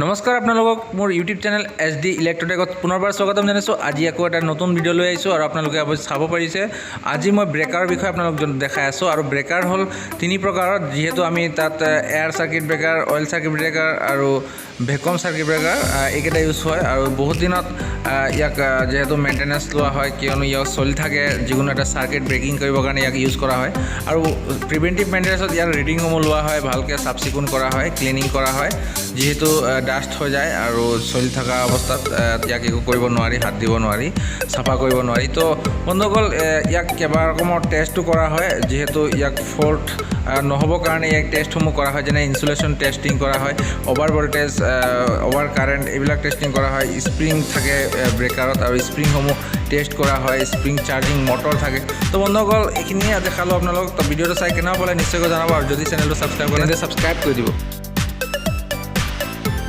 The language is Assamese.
নমস্কাৰ আপোনালোকক মোৰ ইউটিউব চেনেল SD ইলেক্ট্ৰটেকত পুনৰবাৰ স্বাগতম জনাইছোঁ। আজি আকৌ এটা নতুন ভিডিঅ' লৈ আহিছোঁ আৰু আপোনালোকে চাব পাৰিছে আজি মই ব্ৰেকাৰ বিষয়ে আপোনালোক দেখাই আছোঁ। আৰু ব্ৰেকাৰ হ'ল তিনি প্ৰকাৰৰ, যিহেতু আমি তাত air circuit breaker, oil circuit breaker আৰু ভেকুৱাম সাৰ্কিট ব্ৰেকাৰ এইকেইটা ইউজ হয়। আৰু বহুত দিনত ইয়াক যেহেতু মেইনটেনেন্স লোৱা হয়, কিয়নো ইয়াক চলি থাকে যিকোনো এটা সাৰ্কিট ব্ৰেকিং কৰিবৰ কাৰণে ইয়াক ইউজ কৰা হয়। আৰু প্ৰিভেণ্টিভ মেইনটেনেন্সত ইয়াৰ ৰিডিংসমূহ লোৱা হয়, ভালকৈ চাফ চিকুণ কৰা হয়, ক্লিনিং কৰা হয়, যিহেতু ডাষ্ট হৈ যায় আৰু চলি থকা অৱস্থাত ইয়াক একো কৰিব নোৱাৰি, হাত দিব নোৱাৰি, চাফা কৰিব নোৱাৰি। তো বন্ধুসকল ইয়াক কেইবা ৰকমৰ টেষ্টো কৰা হয়, যিহেতু ইয়াক ফল্ট নহ'বৰ কাৰণে ইয়াক টেষ্টসমূহ কৰা হয়, যেনে ইনচুলেশ্যন টেষ্টিং কৰা হয়, অভাৰ ভল্টেজ, অভাৰ কাৰেণ্ট এইবিলাক টেষ্টিং কৰা হয়। স্প্ৰিং থাকে ব্ৰেকাৰত আৰু স্প্ৰিংসমূহ টেষ্ট কৰা হয়, স্প্ৰিং চাৰ্জিং মটৰ থাকে। তো বন্ধুসকল এইখিনিয়ে দেখালোঁ আপোনালোক। তো ভিডিঅ'টো চাই কেনেকুৱা পালে নিশ্চয়কৈ জনাব, আৰু যদি চেনেলটো ছাবস্ক্ৰাইব কৰে তেন্তে ছাবস্ক্ৰাইব কৰি দিব।